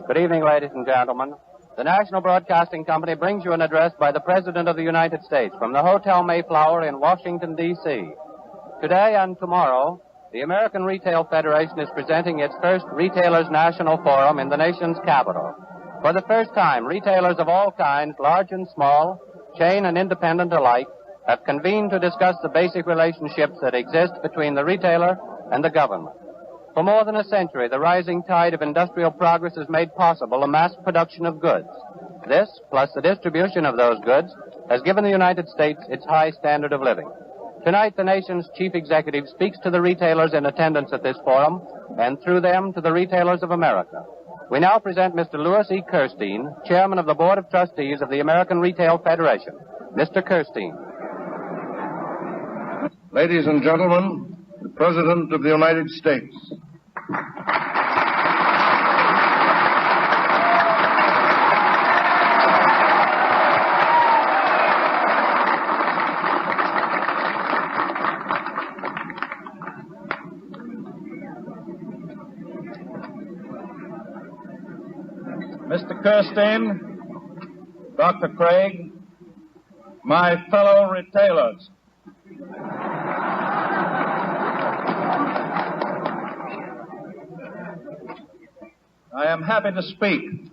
Good evening, ladies and gentlemen. The National Broadcasting Company brings you an address by the President of the United States from the Hotel Mayflower in Washington, D.C. Today and tomorrow, the American Retail Federation is presenting its first Retailers National Forum in the nation's capital. For the first time, retailers of all kinds, large and small, chain and independent alike, have convened to discuss the basic relationships that exist between the retailer and the government. For more than a century, the rising tide of industrial progress has made possible the mass production of goods. This, plus the distribution of those goods, has given the United States its high standard of living. Tonight, the nation's chief executive speaks to the retailers in attendance at this forum, and through them to the retailers of America. We now present Mr. Louis E. Kirstein, Chairman of the Board of Trustees of the American Retail Federation. Mr. Kirstein. Ladies and gentlemen, the President of the United States. Mr. Kirstein, Dr. Craig, my fellow retailers. I am happy to speak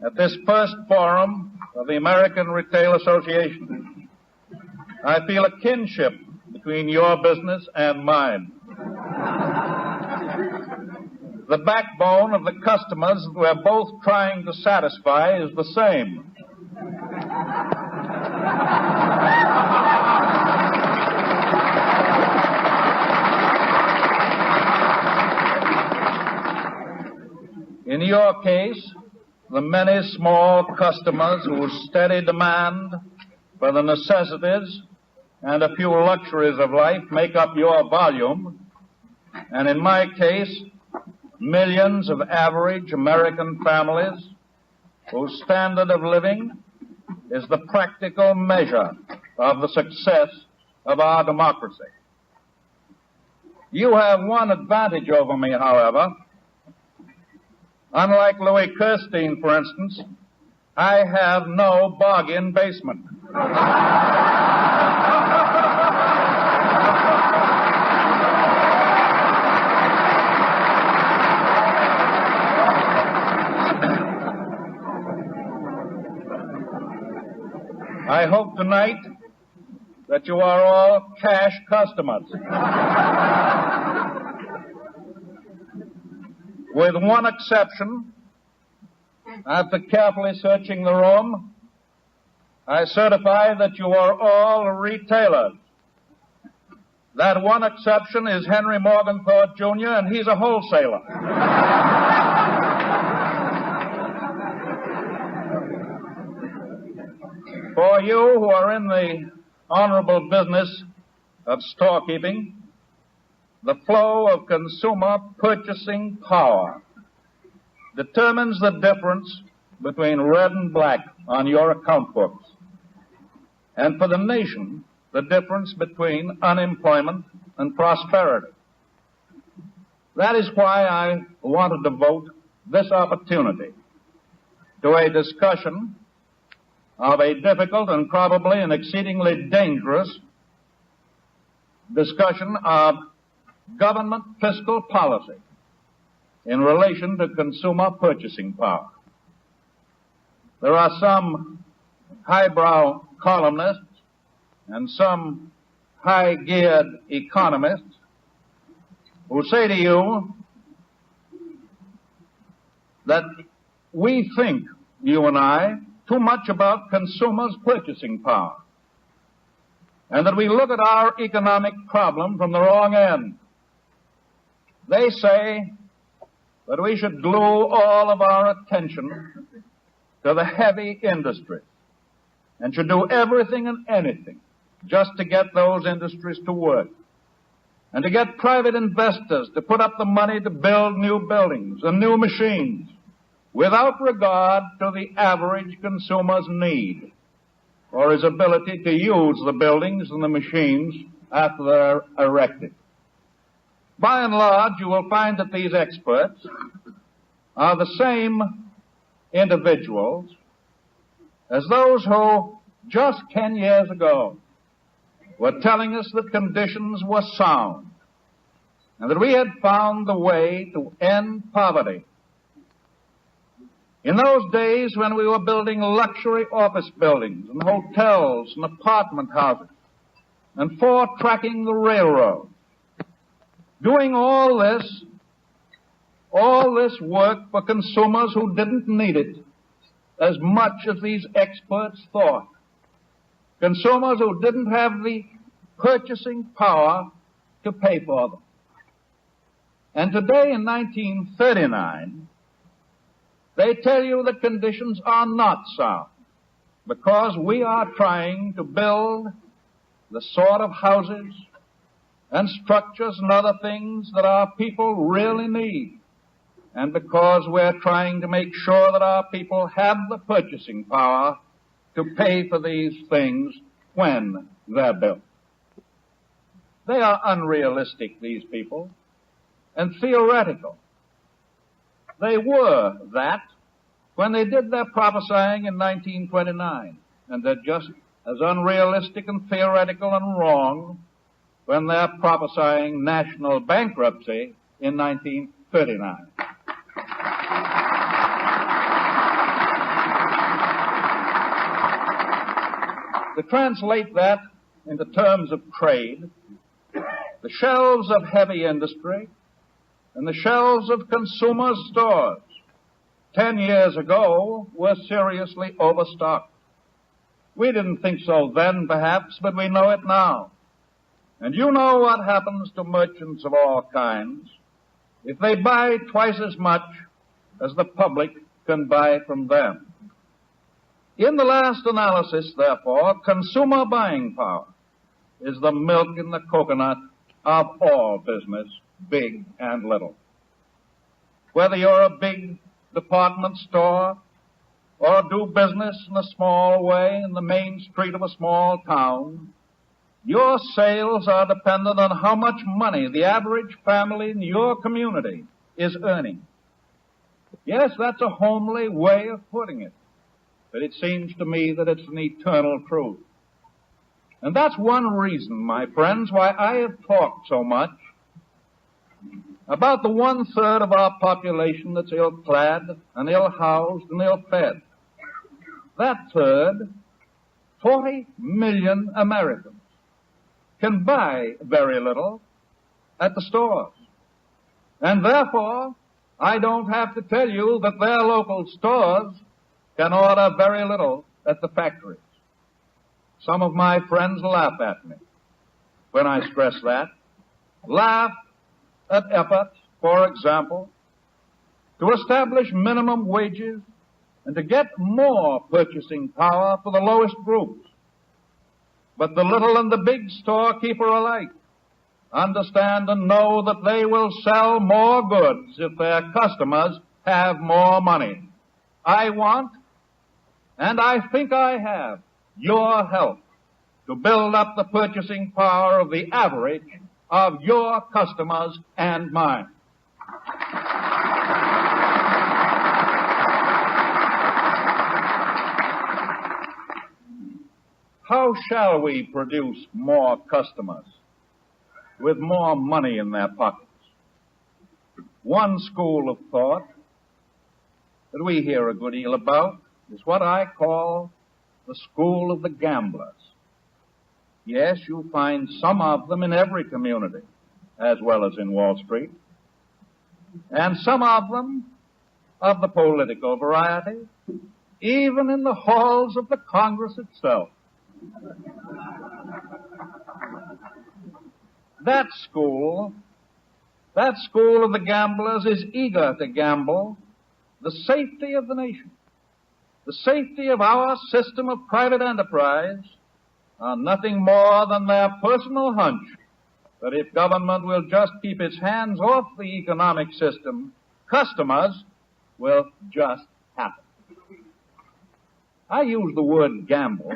at this first forum of the American Retail Association. I feel a kinship between your business and mine. The backbone of the customers that we're both trying to satisfy is the same. In your case, the many small customers whose steady demand for the necessities and a few luxuries of life make up your volume, and in my case, millions of average American families whose standard of living is the practical measure of the success of our democracy. You have one advantage over me, however. Unlike Louis Kirstein, for instance, I have no bargain basement. I hope tonight that you are all cash customers. With one exception, after carefully searching the room, I certify that you are all retailers. That one exception is Henry Morgenthau, Jr., and he's a wholesaler. For you who are in the honorable business of storekeeping, the flow of consumer purchasing power determines the difference between red and black on your account books. And for the nation, the difference between unemployment and prosperity. That is why I want to devote this opportunity to a discussion of a difficult and probably an exceedingly dangerous discussion of government fiscal policy in relation to consumer purchasing power. There are some highbrow columnists and some high-geared economists who say to you that we think, you and I, too much about consumers' purchasing power, and that we look at our economic problem from the wrong end. They say that we should glue all of our attention to the heavy industries and should do everything and anything just to get those industries to work and to get private investors to put up the money to build new buildings and new machines without regard to the average consumer's need or his ability to use the buildings and the machines after they're erected. By and large, you will find that these experts are the same individuals as those who just 10 years ago were telling us that conditions were sound and that we had found the way to end poverty. In those days when we were building luxury office buildings and hotels and apartment houses and four-tracking the railroad, doing all this work for consumers who didn't need it as much as these experts thought. Consumers who didn't have the purchasing power to pay for them. And today in 1939, they tell you that conditions are not sound because we are trying to build the sort of houses and structures and other things that our people really need, and because we're trying to make sure that our people have the purchasing power to pay for these things when they're built. They are unrealistic, these people, and theoretical. They were that when they did their prophesying in 1929, and they're just as unrealistic and theoretical and wrong when they're prophesying national bankruptcy in 1939. To translate that into terms of trade, the shelves of heavy industry and the shelves of consumer stores 10 years ago were seriously overstocked. We didn't think so then, perhaps, but we know it now. And you know what happens to merchants of all kinds if they buy twice as much as the public can buy from them. In the last analysis, therefore, consumer buying power is the milk in the coconut of all business, big and little. Whether you're a big department store or do business in a small way in the main street of a small town, your sales are dependent on how much money the average family in your community is earning. Yes, that's a homely way of putting it, but it seems to me that it's an eternal truth. And that's one reason, my friends, why I have talked so much about the 1/3 of our population that's ill-clad and ill-housed and ill-fed. That third, 40 million Americans, can buy very little at the stores. And therefore, I don't have to tell you that their local stores can order very little at the factories. Some of my friends laugh at me when I stress that. Laugh at efforts, for example, to establish minimum wages and to get more purchasing power for the lowest groups. But the little and the big storekeeper alike understand and know that they will sell more goods if their customers have more money. I want, and I think I have, your help to build up the purchasing power of the average of your customers and mine. How shall we produce more customers with more money in their pockets? One school of thought that we hear a good deal about is what I call the school of the gamblers. Yes, you'll find some of them in every community, as well as in Wall Street, and some of them of the political variety, even in the halls of the Congress itself. That school of the gamblers is eager to gamble the safety of the nation, the safety of our system of private enterprise, on nothing more than their personal hunch that if government will just keep its hands off the economic system, customers will just happen. I use the word gamble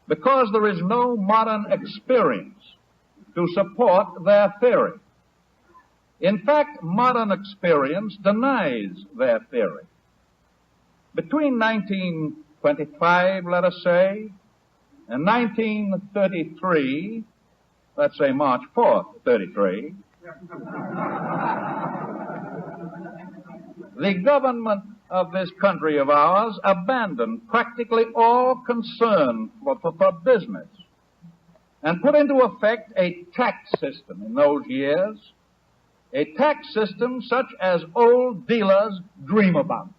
because there is no modern experience to support their theory. In fact, modern experience denies their theory. Between 1925, let us say, and 1933, let's say March 4th, 33, the government of this country of ours abandoned practically all concern for business and put into effect a tax system in those years, a tax system such as old dealers dream about.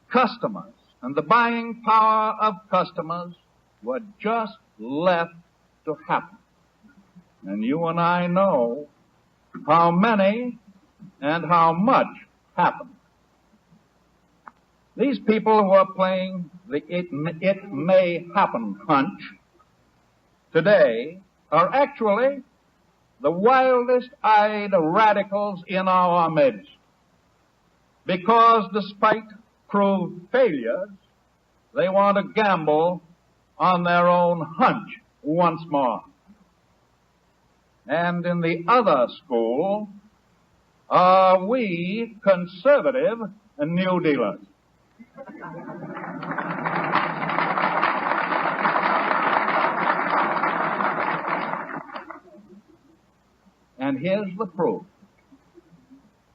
Customers and the buying power of customers were just left to happen. And you and I know how many and how much happened. These people who are playing the it may happen hunch today are actually the wildest-eyed radicals in our midst, because despite proved failures, they want to gamble on their own hunch once more. And in the other school are we conservative New Dealers. And here's the proof.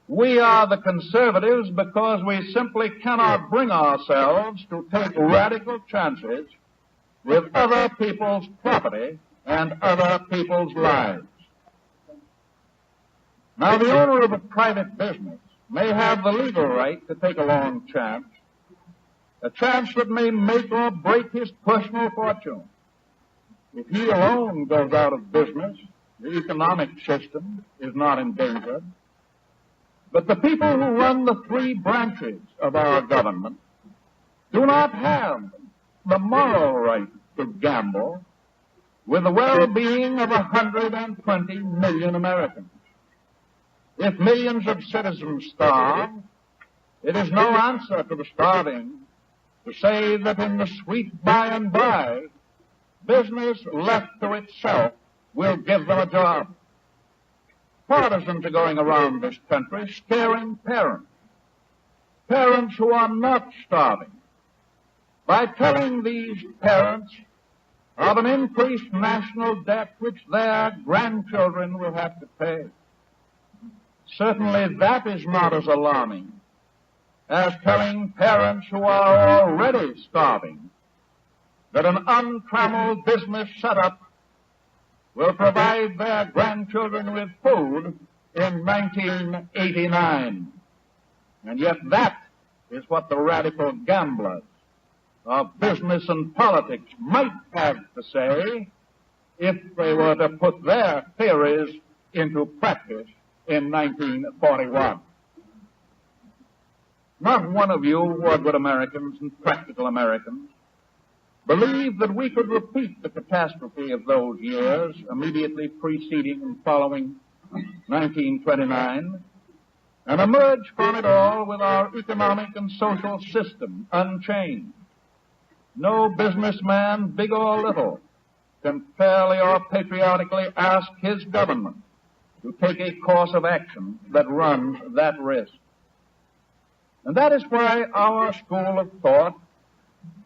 We are the conservatives because we simply cannot bring ourselves to take radical chances with other people's property and other people's lives. Now, the owner of a private business may have the legal right to take a long chance, a chance that may make or break his personal fortune. If he alone goes out of business, the economic system is not endangered. But the people who run the three branches of our government do not have the moral right to gamble with the well-being of 120 million Americans. If millions of citizens starve, it is no answer to the starving to say that in the sweet by and by, business left to itself will give them a job. Partisans are going around this country scaring parents who are not starving, by telling these parents of an increased national debt which their grandchildren will have to pay. Certainly that is not as alarming as telling parents who are already starving that an untrammeled business setup will provide their grandchildren with food in 1989. And yet that is what the radical gamblers of business and politics might have to say if they were to put their theories into practice in 1941. Not one of you who are good Americans and practical Americans believe that we could repeat the catastrophe of those years immediately preceding and following 1929 and emerge from it all with our economic and social system unchanged. No businessman, big or little, can fairly or patriotically ask his government to take a course of action that runs that risk. And that is why our school of thought,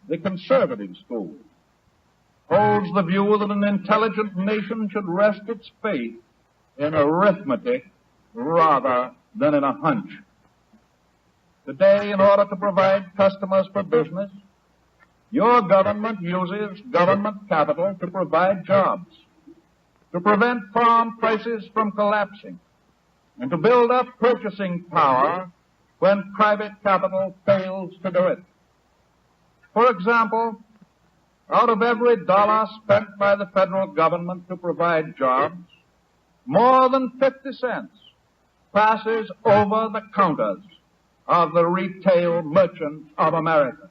the conservative school, holds the view that an intelligent nation should rest its faith in arithmetic rather than in a hunch. Today, in order to provide customers for business, your government uses government capital to provide jobs, to prevent farm prices from collapsing, and to build up purchasing power when private capital fails to do it. For example, out of every dollar spent by the federal government to provide jobs, more than 50 cents passes over the counters of the retail merchants of America.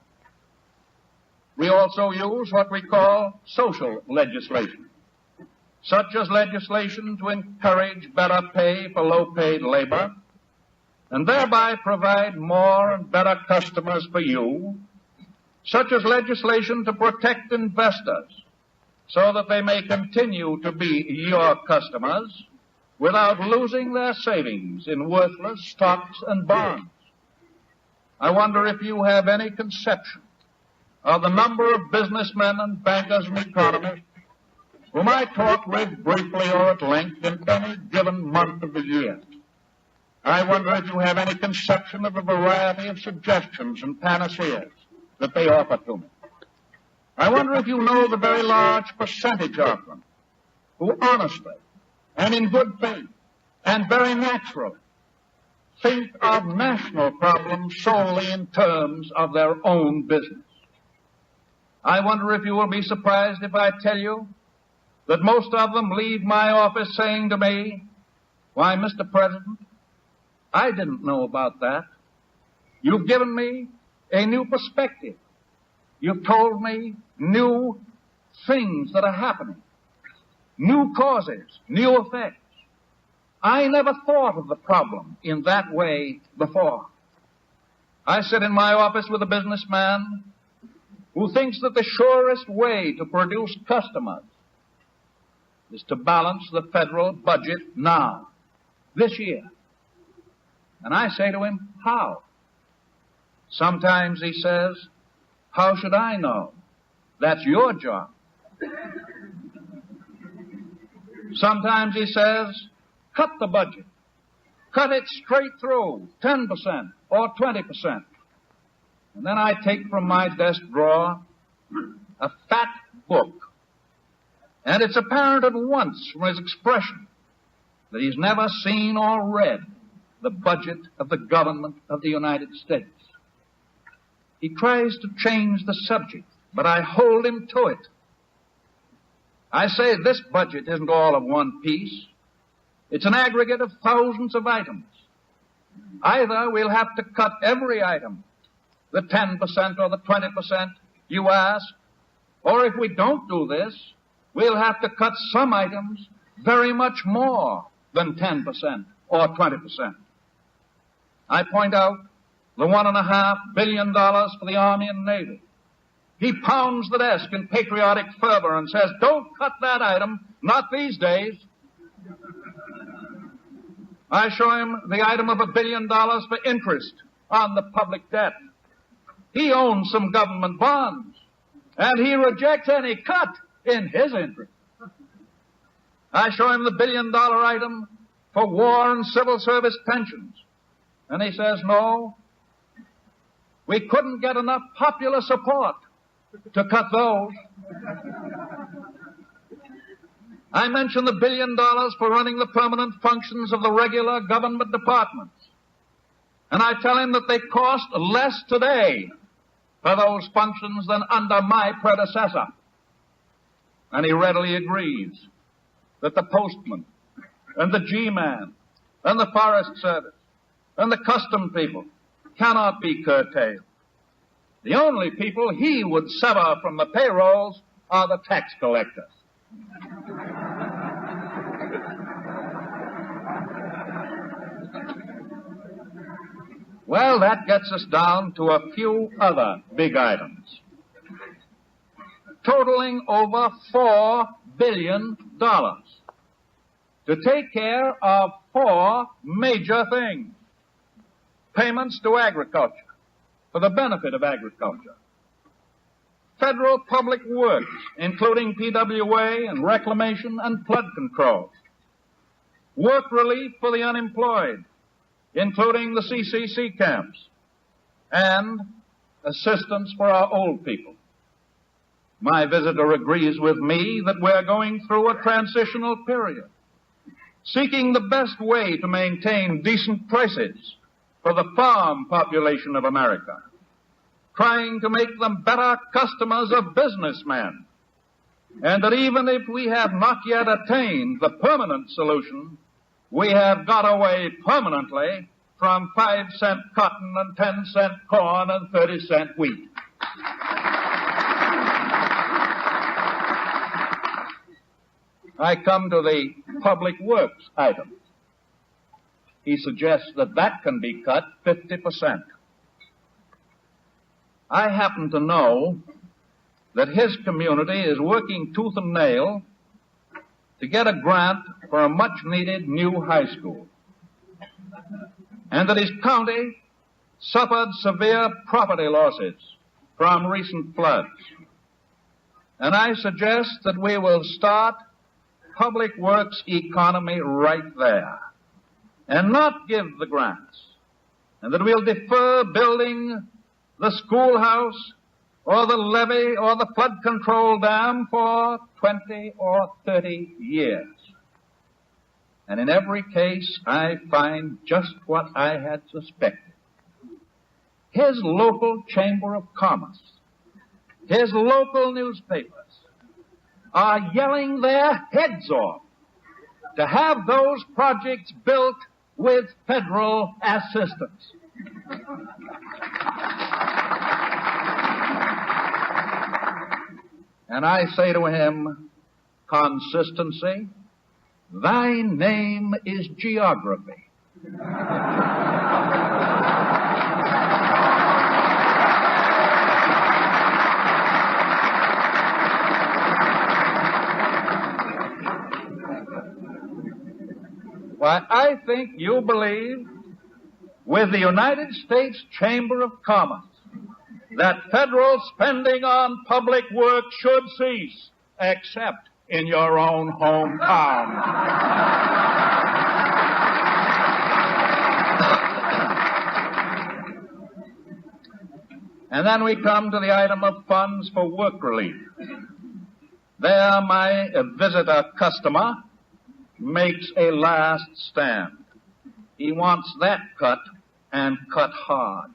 We also use what we call social legislation, such as legislation to encourage better pay for low-paid labor, and thereby provide more and better customers for you, such as legislation to protect investors so that they may continue to be your customers without losing their savings in worthless stocks and bonds. I wonder if you have any conception of the number of businessmen and bankers and economists whom I talk with briefly or at length in any given month of the year. I wonder if you have any conception of the variety of suggestions and panaceas that they offer to me. I wonder if you know the very large percentage of them who honestly and in good faith and very naturally think of national problems solely in terms of their own business. I wonder if you will be surprised if I tell you that most of them leave my office saying to me, "Why, Mr. President, I didn't know about that. You've given me a new perspective. You've told me new things that are happening, new causes, new effects. I never thought of the problem in that way before." I sit in my office with a businessman who thinks that the surest way to produce customers is to balance the federal budget now, this year. And I say to him, how? Sometimes he says, "How should I know? That's your job." Sometimes he says, "Cut the budget. Cut it straight through, 10% or 20%. And then I take from my desk drawer a fat book. And it's apparent at once from his expression that he's never seen or read the budget of the government of the United States. He tries to change the subject, but I hold him to it. I say this budget isn't all of one piece. It's an aggregate of thousands of items. Either we'll have to cut every item, the 10% or the 20% you ask, or if we don't do this, we'll have to cut some items very much more than 10% or 20%. I point out the $1.5 billion for the Army and Navy. He pounds the desk in patriotic fervor and says, "Don't cut that item, not these days." I show him the item of $1 billion for interest on the public debt. He owns some government bonds, and he rejects any cut in his interest. I show him the $1 billion item for war and civil service pensions, and he says, "No, we couldn't get enough popular support to cut those." I mention the $1 billion for running the permanent functions of the regular government departments, and I tell him that they cost less today for those functions than under my predecessor. And he readily agrees that the postman and the G-man and the forest service and the custom people cannot be curtailed. The only people he would sever from the payrolls are the tax collectors. Well, that gets us down to a few other big items, totaling over $4 billion, to take care of four major things. Payments to agriculture, for the benefit of agriculture. Federal public works, including PWA and reclamation and flood control. Work relief for the unemployed, including the CCC camps. And assistance for our old people. My visitor agrees with me that we're going through a transitional period, seeking the best way to maintain decent prices for the farm population of America, trying to make them better customers of businessmen, and that even if we have not yet attained the permanent solution, we have got away permanently from 5-cent cotton and 10-cent corn and 30-cent wheat. I come to the public works item. He suggests that that can be cut 50%. I happen to know that his community is working tooth and nail to get a grant for a much-needed new high school, and that his county suffered severe property losses from recent floods. And I suggest that we will start public works economy right there and not give the grants, and that we'll defer building the schoolhouse or the levee or the flood control dam for 20 or 30 years. And in every case, I find just what I had suspected. His local Chamber of Commerce, his local newspapers are yelling their heads off to have those projects built with federal assistance. And I say to him, consistency, thy name is geography. Why, I think you believe with the United States Chamber of Commerce that federal spending on public work should cease, except in your own hometown. And then we come to the item of funds for work relief. There my visitor customer makes a last stand. He wants that cut, and cut hard.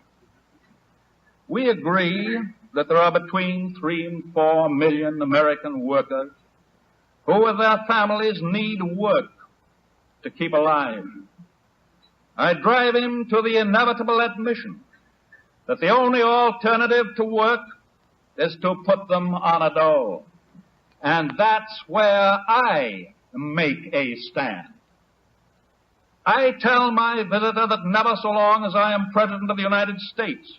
We agree that there are between 3 and 4 million American workers who with their families need work to keep alive. I drive him to the inevitable admission that the only alternative to work is to put them on a dole. And that's where I make a stand. I tell my visitor that never so long as I am President of the United States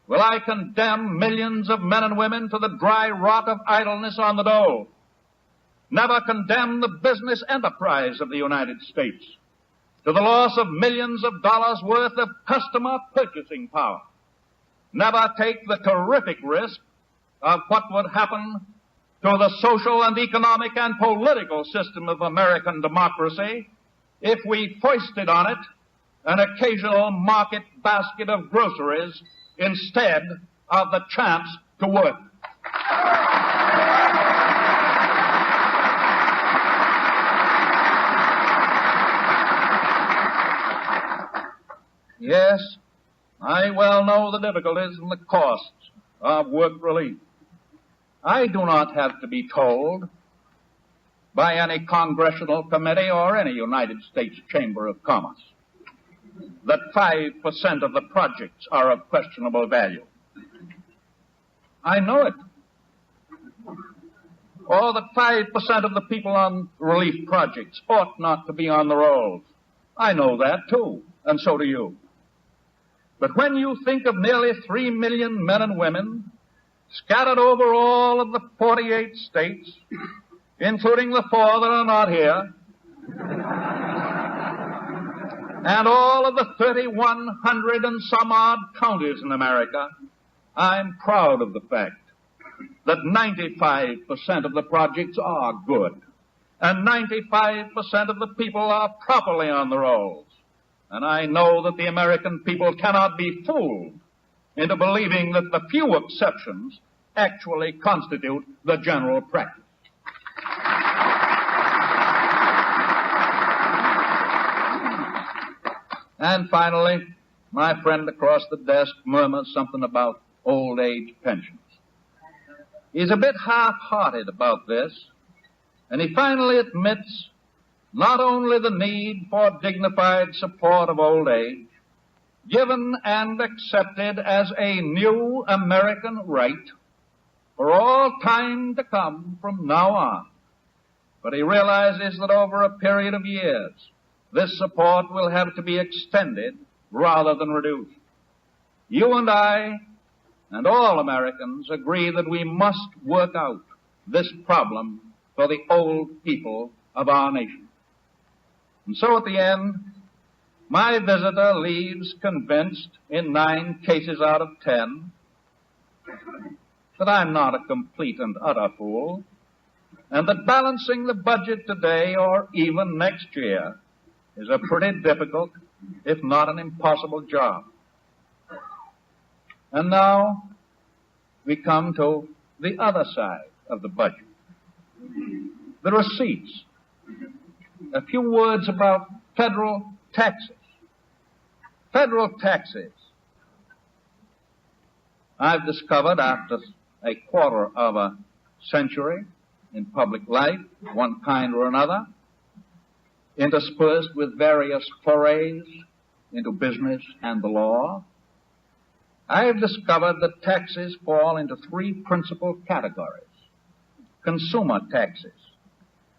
will I condemn millions of men and women to the dry rot of idleness on the dole. Never condemn the business enterprise of the United States to the loss of millions of dollars worth of customer purchasing power. Never take the terrific risk of what would happen to the social and economic and political system of American democracy if we foisted on it an occasional market basket of groceries instead of the chance to work. Yes, I well know the difficulties and the costs of work relief. I do not have to be told by any congressional committee or any United States Chamber of Commerce that 5% of the projects are of questionable value. I know it. Or that 5% of the people on relief projects ought not to be on the rolls. I know that too, and so do you. But when you think of nearly 3 million men and women scattered over all of the 48 states, including the 4 that are not here, and all of the 3,100 and some odd counties in America, I'm proud of the fact that 95% of the projects are good, and 95% of the people are properly on the rolls. And I know that the American people cannot be fooled into believing that the few exceptions actually constitute the general practice. And finally, my friend across the desk murmurs something about old age pensions. He's a bit half-hearted about this, and he finally admits not only the need for dignified support of old age, given and accepted as a new American right for all time to come from now on, but he realizes that over a period of years, this support will have to be extended rather than reduced. You and I and all Americans agree that we must work out this problem for the old people of our nation. And so at the end, My visitor leaves convinced in 9 cases out of 10 that I'm not a complete and utter fool, and that balancing the budget today or even next year is a pretty difficult, if not an impossible job. And now we come to the other side of the budget, the receipts. A few words about federal taxes. Federal taxes. I've discovered after a quarter of a century in public life, one kind or another, interspersed with various forays into business and the law, I've discovered that taxes fall into 3 principal categories. Consumer taxes,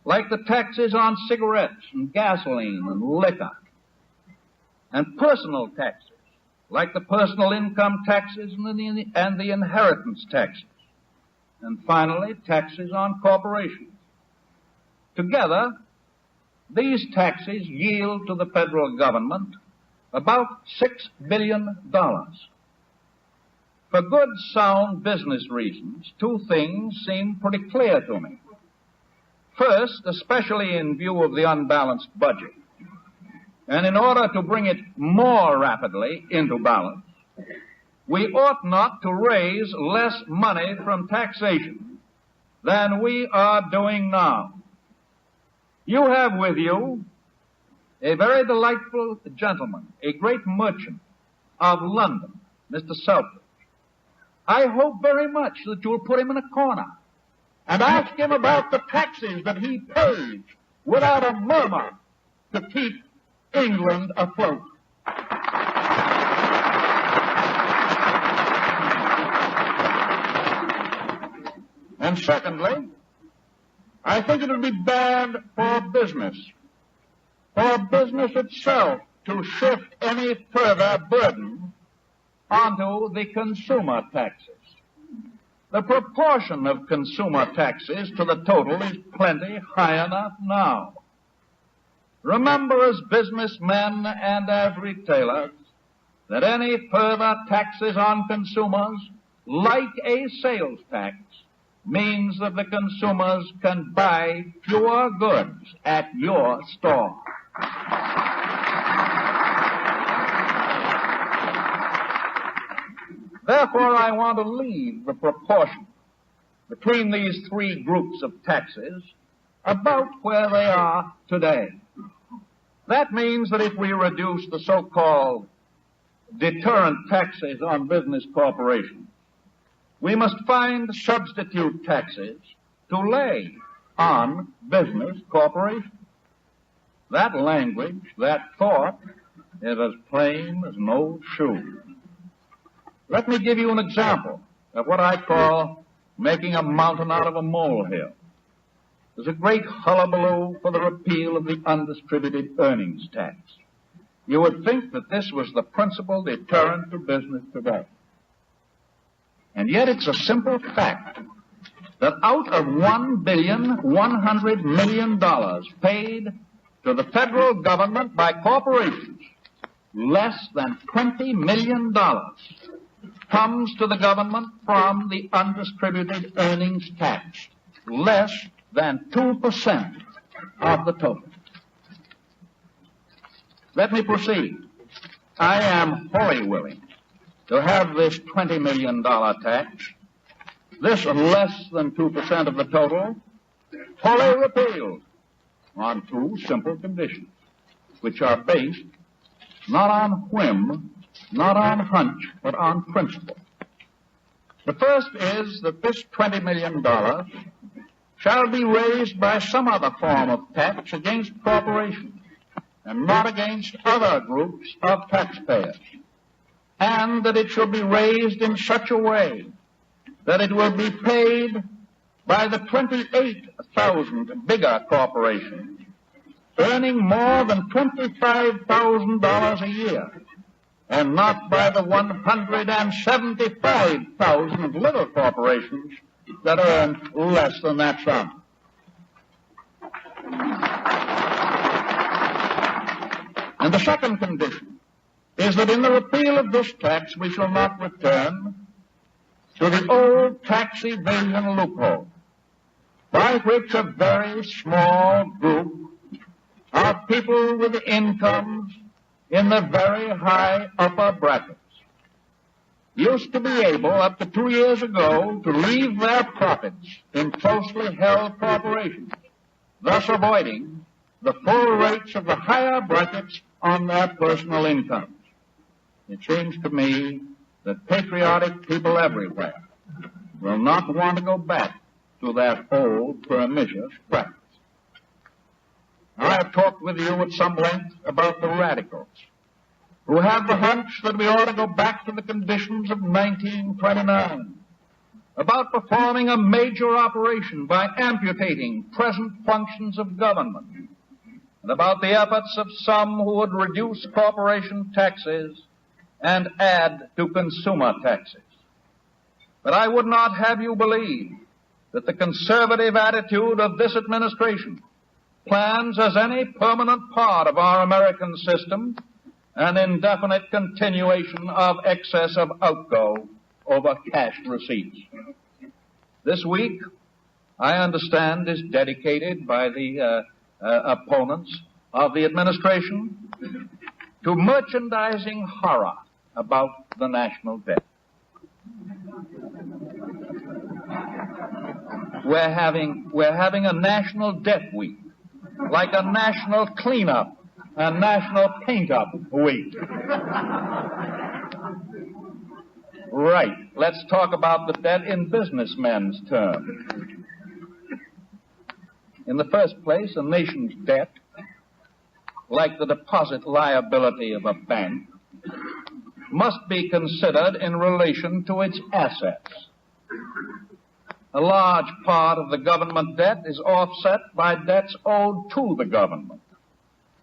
like the taxes on cigarettes and gasoline and liquor. And personal taxes, like the personal income taxes and the inheritance taxes. And finally, taxes on corporations. Together, these taxes yield to the federal government about $6 billion. For good, sound business reasons, 2 things seem pretty clear to me. First, especially in view of the unbalanced budget, and in order to bring it more rapidly into balance, we ought not to raise less money from taxation than we are doing now. You have with you a very delightful gentleman, a great merchant of London, Mr. Selfridge. I hope very much that you'll put him in a corner and ask him about the taxes that he pays without a murmur to keep England afloat. And secondly, I think it would be bad for business itself, to shift any further burden onto the consumer taxes. The proportion of consumer taxes to the total is plenty high enough now. Remember, as businessmen and as retailers, that any further taxes on consumers, like a sales tax, means that the consumers can buy fewer goods at your store. Therefore, I want to leave the proportion between these 3 groups of taxes about where they are today. That means that if we reduce the so-called deterrent taxes on business corporations, we must find substitute taxes to lay on business corporations. That language, that thought, is as plain as no shoe. Let me give you an example of what I call making a mountain out of a molehill. There's a great hullabaloo for the repeal of the undistributed earnings tax. You would think that this was the principal deterrent to business today. And yet it's a simple fact that out of $1.1 billion paid to the federal government by corporations, less than $20 million comes to the government from the undistributed earnings tax, less than 2% of the total. Let me proceed. I am wholly willing to have this $20 million tax, this less than 2% of the total, wholly repealed on 2 simple conditions, which are based not on whim, not on hunch, but on principle. The first is that this $20 million shall be raised by some other form of tax against corporations and not against other groups of taxpayers, and that it shall be raised in such a way that it will be paid by the 28,000 bigger corporations earning more than $25,000 a year, and not by the 175,000 little corporations that earn less than that sum. And the second condition is that in the repeal of this tax, we shall not return to the old tax evasion loophole, by which a very small group of people with incomes in the very high upper brackets used to be able, up to 2 years ago, to leave their profits in closely held corporations, thus avoiding the full rates of the higher brackets on their personal incomes. It seems to me that patriotic people everywhere will not want to go back to that old pernicious practice. I have talked with you at some length about the radicals who have the hunch that we ought to go back to the conditions of 1929, about performing a major operation by amputating present functions of government, and about the efforts of some who would reduce corporation taxes and add to consumer taxes. But I would not have you believe that the conservative attitude of this administration plans as any permanent part of our American system an indefinite continuation of excess of outgo over cash receipts. This week, I understand, is dedicated by the opponents of the administration to merchandising horror about the national debt. We're having a national debt week, like a national cleanup, a national paint-up week. Right. Let's talk about the debt in businessmen's terms. In the first place, a nation's debt, like the deposit liability of a bank, must be considered in relation to its assets. A large part of the government debt is offset by debts owed to the government.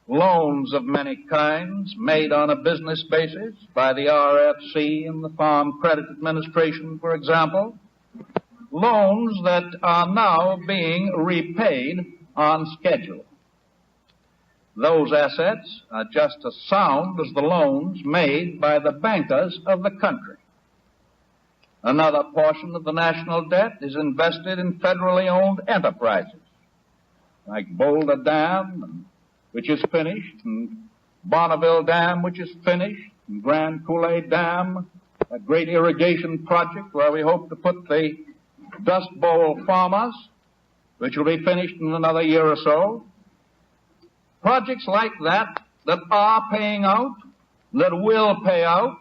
Loans of many kinds made on a business basis by the RFC and the Farm Credit Administration, for example. Loans that are now being repaid on schedule. Those assets are just as sound as the loans made by the bankers of the country. Another portion of the national debt is invested in federally owned enterprises, like Boulder Dam, which is finished, and Bonneville Dam, which is finished, and Grand Coulee Dam, a great irrigation project where we hope to put the Dust Bowl farmers, which will be finished in another year or so. Projects like that are paying out, that will pay out,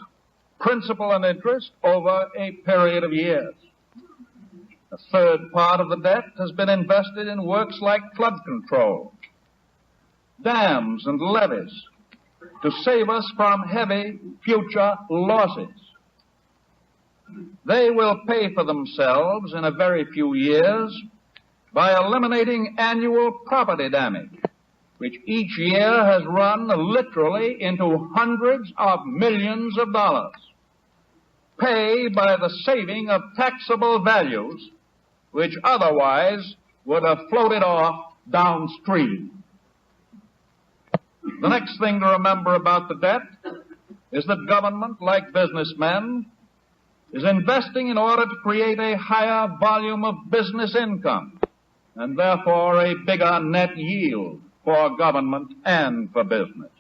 principal and interest over a period of years. A third part of the debt has been invested in works like flood control, dams and levees to save us from heavy future losses. They will pay for themselves in a very few years by eliminating annual property damage, which each year has run literally into hundreds of millions of dollars. Pay by the saving of taxable values, which otherwise would have floated off downstream. The next thing to remember about the debt is that government, like businessmen, is investing in order to create a higher volume of business income, and therefore a bigger net yield for government and for business.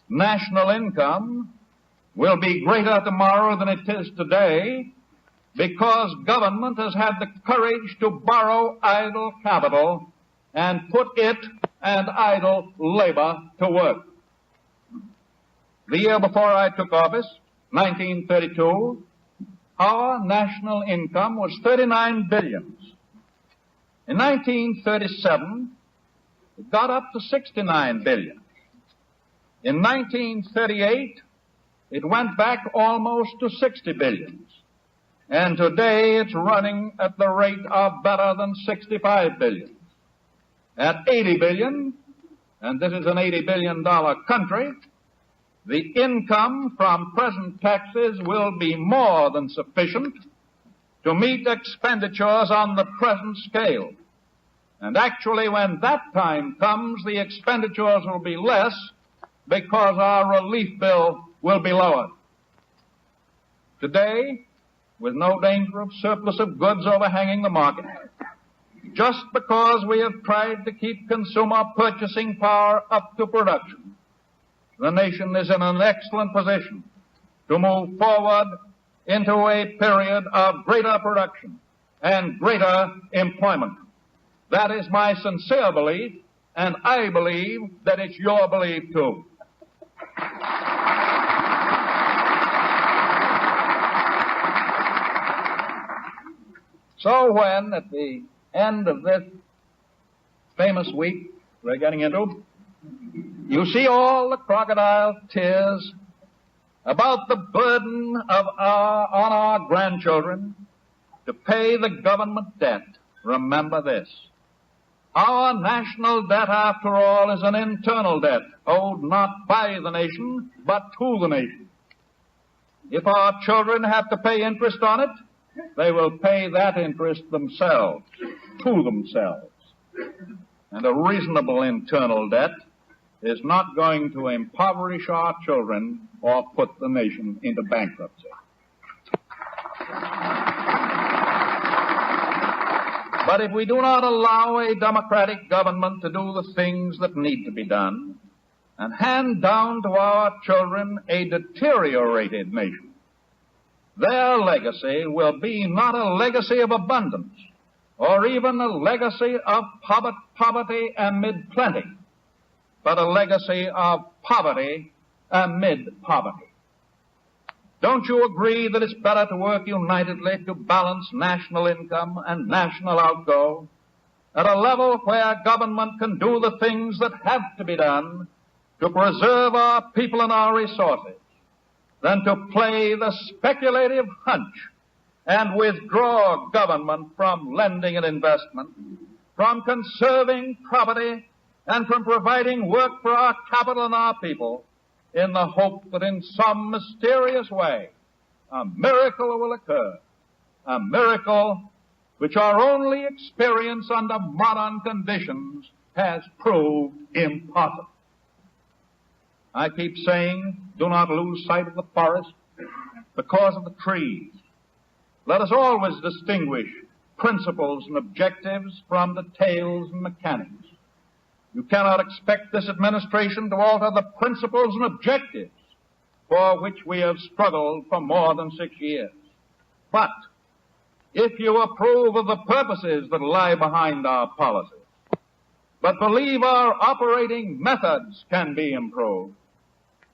National income will be greater tomorrow than it is today because government has had the courage to borrow idle capital and put it and idle labor to work. The year before I took office, 1932, our national income was $39 billion. In 1937, it got up to $69 billion. In 1938, it went back almost to $60 billion. And today it's running at the rate of better than $65 billion. At $80 billion, and this is an $80 billion country, the income from present taxes will be more than sufficient to meet expenditures on the present scale. And actually, when that time comes, the expenditures will be less because our relief bill will be lowered. Today, with no danger of surplus of goods overhanging the market, just because we have tried to keep consumer purchasing power up to production, the nation is in an excellent position to move forward into a period of greater production and greater employment. That is my sincere belief, and I believe that it's your belief too. So when, at the end of this famous week we're getting into, you see all the crocodile tears about the burden on our grandchildren to pay the government debt, remember this. Our national debt, after all, is an internal debt, owed not by the nation, but to the nation. If our children have to pay interest on it, they will pay that interest themselves, to themselves. And a reasonable internal debt is not going to impoverish our children or put the nation into bankruptcy. But if we do not allow a democratic government to do the things that need to be done and hand down to our children a deteriorated nation, their legacy will be not a legacy of abundance or even a legacy of poverty amid plenty, but a legacy of poverty amid poverty. Don't you agree that it's better to work unitedly to balance national income and national outgo at a level where government can do the things that have to be done to preserve our people and our resources than to play the speculative hunch and withdraw government from lending and investment, from conserving property, and from providing work for our capital and our people, in the hope that in some mysterious way a miracle will occur, a miracle which our only experience under modern conditions has proved impossible. I keep saying, do not lose sight of the forest because of the trees. Let us always distinguish principles and objectives from details and mechanics. You cannot expect this administration to alter the principles and objectives for which we have struggled for more than 6 years. But if you approve of the purposes that lie behind our policies, but believe our operating methods can be improved,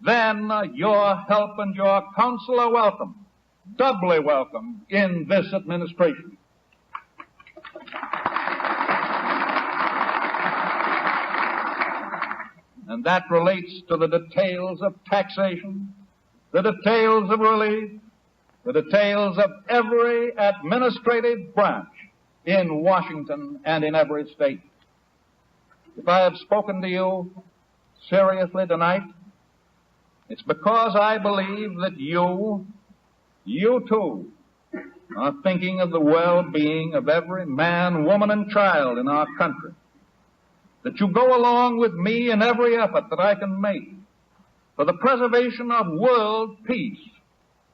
then your help and your counsel are welcome, doubly welcome in this administration. And that relates to the details of taxation, the details of relief, the details of every administrative branch in Washington and in every state. If I have spoken to you seriously tonight, it's because I believe that you too, are thinking of the well-being of every man, woman, and child in our country. That you go along with me in every effort that I can make for the preservation of world peace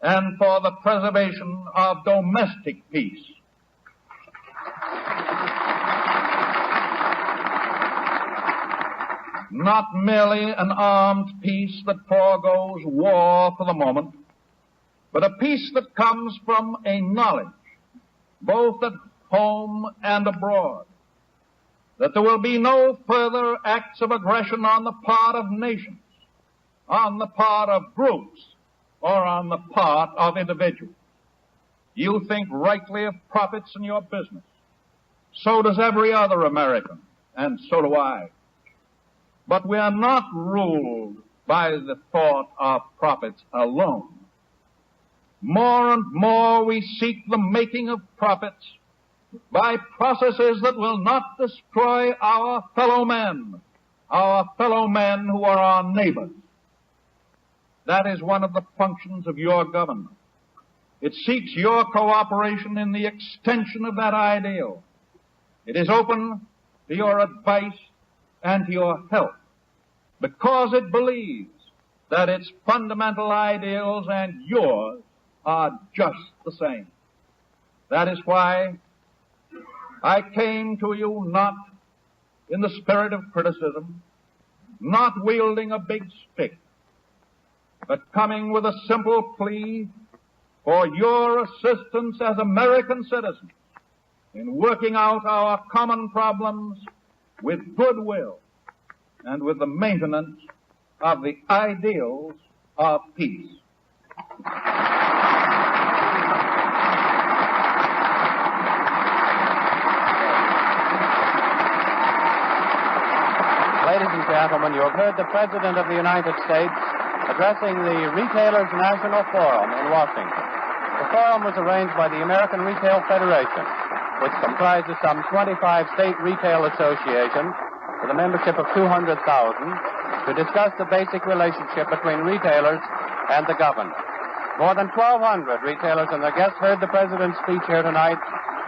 and for the preservation of domestic peace. Not merely an armed peace that foregoes war for the moment, but a peace that comes from a knowledge, both at home and abroad, that there will be no further acts of aggression on the part of nations, on the part of groups, or on the part of individuals. You think rightly of profits in your business. So does every other American, and so do I. But we are not ruled by the thought of profits alone. More and more we seek the making of profits by processes that will not destroy our fellow men who are our neighbors. That is one of the functions of your government. It seeks your cooperation in the extension of that ideal. It is open to your advice and to your help because it believes that its fundamental ideals and yours are just the same. That is why I came to you not in the spirit of criticism, not wielding a big stick, but coming with a simple plea for your assistance as American citizens in working out our common problems with goodwill and with the maintenance of the ideals of peace. Ladies and gentlemen, you have heard the President of the United States addressing the Retailers' National Forum in Washington. The forum was arranged by the American Retail Federation, which comprises some 25 state retail associations with a membership of 200,000, to discuss the basic relationship between retailers and the government. More than 1,200 retailers and their guests heard the President's speech here tonight,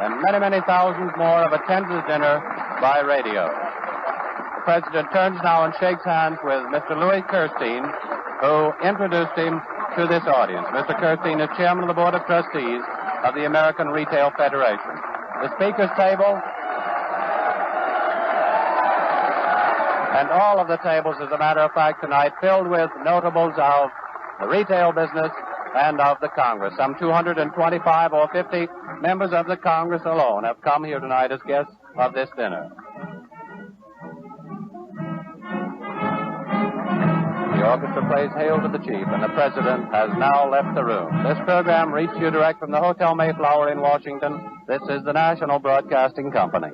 and many, many thousands more have attended the dinner by radio. The President turns now and shakes hands with Mr. Louis Kirstein, who introduced him to this audience. Mr. Kirstein is Chairman of the Board of Trustees of the American Retail Federation. The Speaker's table and all of the tables, as a matter of fact, tonight, filled with notables of the retail business and of the Congress. Some 225 or 50 members of the Congress alone have come here tonight as guests of this dinner. The orchestra plays Hail to the Chief, and the President has now left the room. This program reached you direct from the Hotel Mayflower in Washington. This is the National Broadcasting Company.